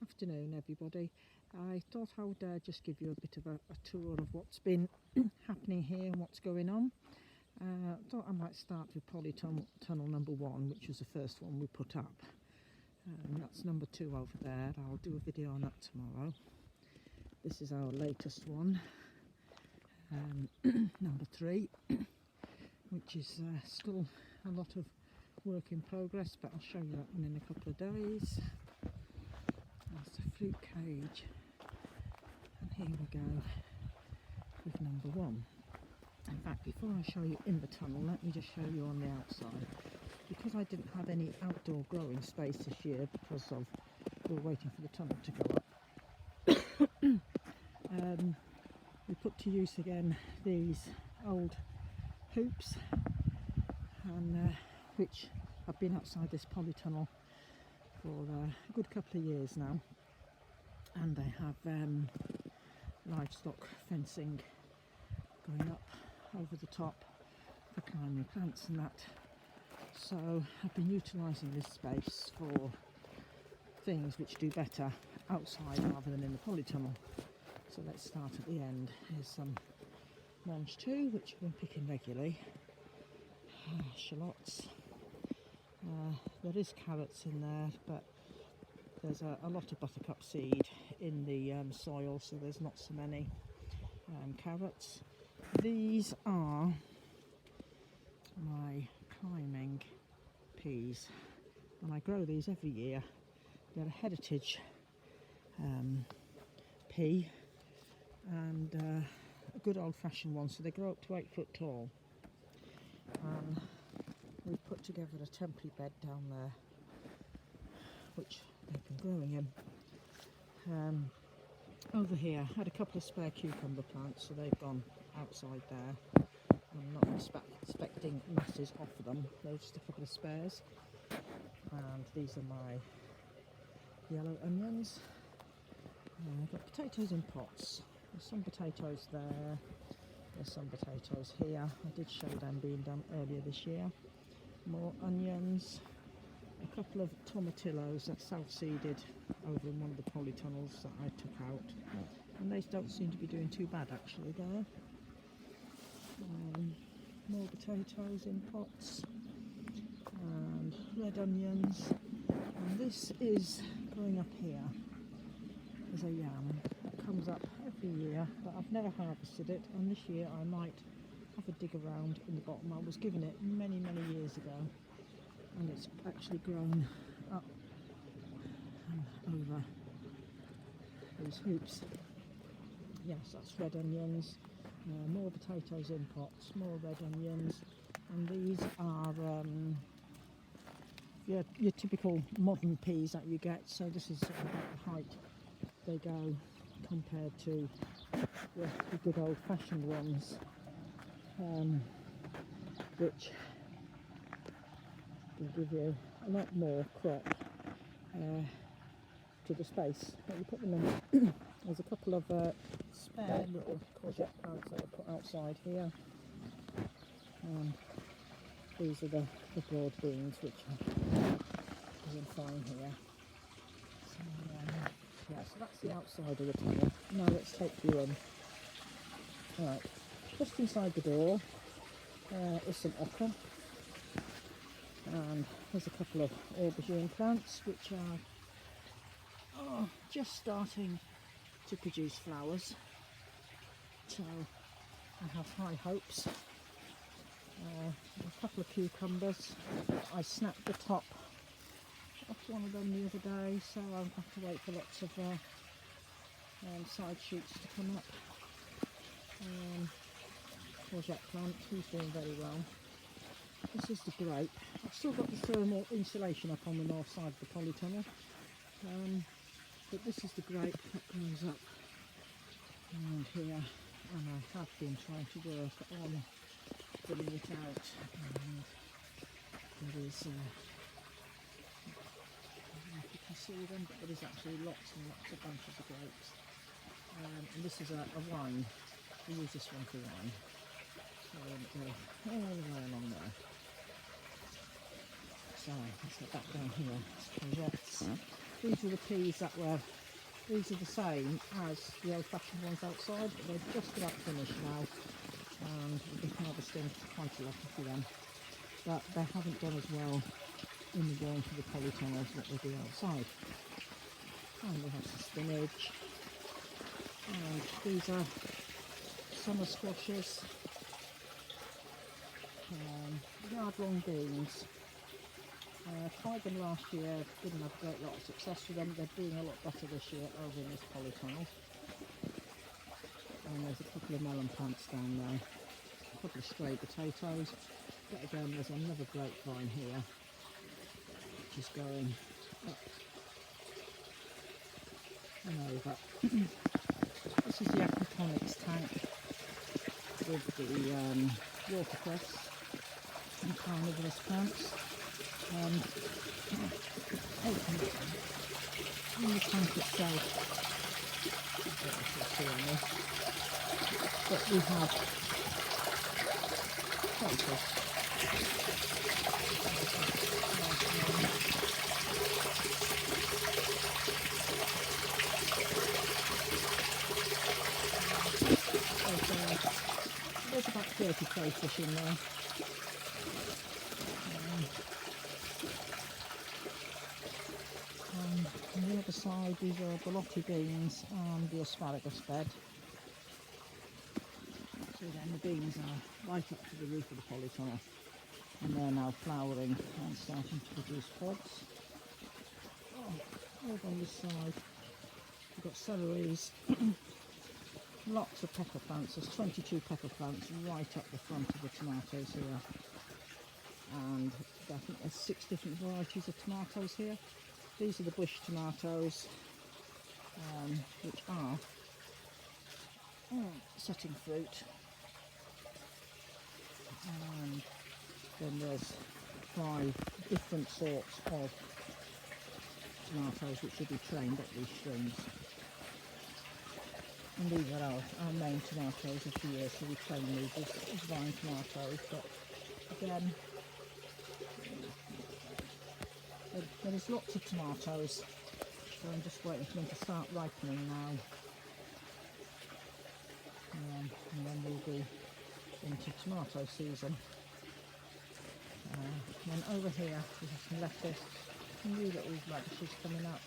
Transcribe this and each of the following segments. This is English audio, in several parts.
Afternoon everybody. I thought I would just give you a bit of a tour of what's been happening here and what's going on. Thought I might start with Polytunnel Number One, which was the first one we put up. That's number 2 over there. I'll do a video on that tomorrow. This is our latest one, number 3, which is still a lot of work in progress, but I'll show you that one in a couple of days. That's the fruit cage, and here we go with number 1. In fact, before I show you in the tunnel, let me just show you on the outside. Because I didn't have any outdoor growing space this year because of we were waiting for the tunnel to go up, we put to use again these old hoops, and which have been outside this polytunnel for a good couple of years now, and they have livestock fencing going up over the top for climbing plants and that. So I've been utilising this space for things which do better outside rather than in the polytunnel. So let's start at the end. Here's some mange too, which I've been picking regularly. Shallots. There is carrots in there, but there's a lot of buttercup seed in the soil, so there's not so many carrots. These are my climbing peas, and I grow these every year. They're a heritage pea, and a good old-fashioned one, so they grow up to 8 foot tall. We've put together a temporary bed down there which they've been growing in. Over here I had a couple of spare cucumber plants, so they've gone outside there. I'm not expecting masses off of them, they're just a couple of spares. And these are my yellow onions. I've got potatoes in pots. There's some potatoes there, there's some potatoes here. I did show them being done earlier this year. More onions, a couple of tomatillos that self-seeded over in one of the polytunnels that I took out, and they don't seem to be doing too bad actually there. More potatoes in pots, and red onions, and this is growing up here as a yam that comes up every year, but I've never harvested it, and this year I might have a dig around in the bottom. I was given it many years ago, and it's actually grown up and over these hoops. Yes, that's red onions. More potatoes in pots, more red onions, and these are your typical modern peas that you get. So this is sort of about the height they go compared to the good old-fashioned ones, which will give you a lot more crop to the space that you put them in. There's a couple of spare little courgette plants that I put outside here. These are the broad beans, which are doing fine here. So, yeah, so that's the outside of the tunnel. Now let's take you in. Right, just inside the door is some okra, and there's a couple of aubergine plants which are just starting to produce flowers, so I have high hopes. A couple of cucumbers. I snapped the top off one of them the other day, so I'll have to wait for lots of side shoots to come up. Courgette plant, he's doing very well. This is the grape. I've still got the thermal insulation up on the north side of the polytunnel, but this is the grape that grows up around here, and I have been trying to work on putting it out, and there is, I don't know if you can see them, but there is actually lots and lots of bunches of grapes. And this is a wine. We use this one for wine. So I won't go all the way along there. So let's get back down here. Courgettes. these are the peas that were, these are the same as the old-fashioned ones outside, but they're just about finished now, and we've been harvesting quite a lot of them. But they haven't done as well in the ground for the polytunnels that they do outside. And we have some spinach, and these are summer squashes, yard-long beans. Tried them last year, didn't have a great lot of success with them. They're doing a lot better this year over in this polytunnel. And there's a couple of melon plants down there, a couple of stray potatoes. But again, there's another grapevine here, which is going up and over. This is the aquaponics tank with the watercress and carnivorous plants. In the tank itself, but we have there's about 30 crayfish in there. On the other side, these are borlotti beans and the asparagus bed. So then the beans are right up to the roof of the polytunnel, and they're now flowering and starting to produce pods. Over on this side, we've got celeries, lots of pepper plants. There's 22 pepper plants right up the front of the tomatoes here, and I think there's 6 different varieties of tomatoes here. These are the bush tomatoes, which are setting fruit, and then there's 5 different sorts of tomatoes which should be trained up these streams. And these are our main tomatoes of the year, so we train these as vine tomatoes. But again, there's lots of tomatoes, so I'm just waiting for them to start ripening now, and then we'll be into tomato season. And then over here we have some lettuce, some new little radishes coming up,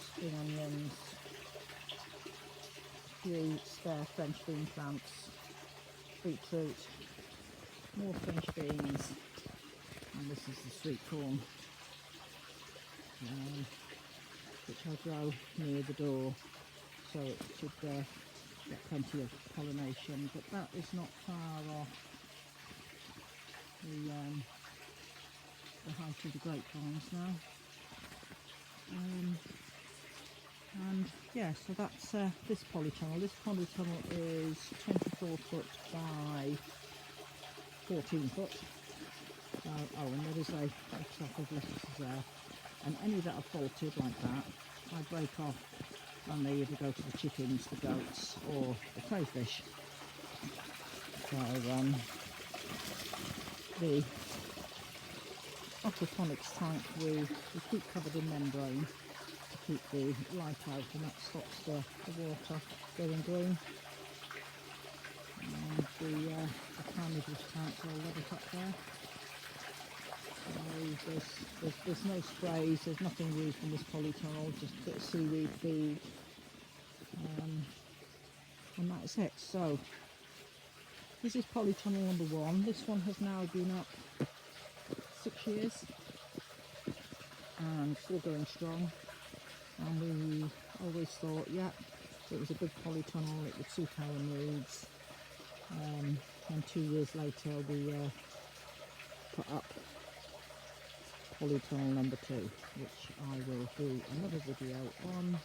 spring onions, a few spare French bean plants, beetroot, more French beans, and this is the sweet corn, which I grow near the door, so it should get plenty of pollination. But that is not far off the height of the grapevines now. And yeah, so that's this polytunnel. This polytunnel is 24 foot by 14 foot. And there is a crop of lettuces there. And any that are faulted like that, I break off and they either go to the chickens, the goats, or the crayfish. So the aquaponics tank we keep covered in membrane to keep the light out, and that stops the water going green. And the carnivorous tanks are all lit up there. So there's no sprays, there's nothing used in this polytunnel, just a bit of seaweed feed, and that's it. So this is polytunnel number 1. This one has now been up 6 years and still going strong, and we always thought, yeah, it was a big polytunnel, it would suit our needs, and 2 years later we put up Polytunnel number 2, which I will do another video on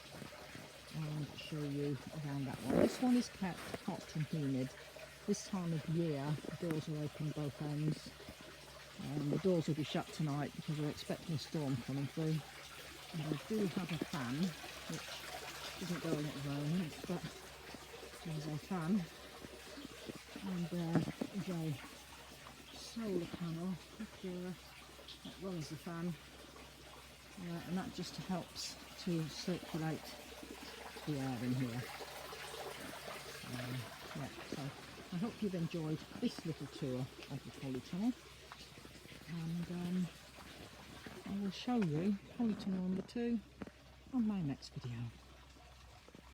and show you around that one. This one is kept hot and humid. This time of year the doors are open both ends, and the doors will be shut tonight because we're expecting a storm coming through. And I do have a fan which isn't going at the moment, but there's a fan, and there is a solar panel up here that runs the fan, and that just helps to to circulate the air in here. Yeah, so I hope you've enjoyed this little tour of the polytunnel, and I will show you polytunnel number 2 on my next video.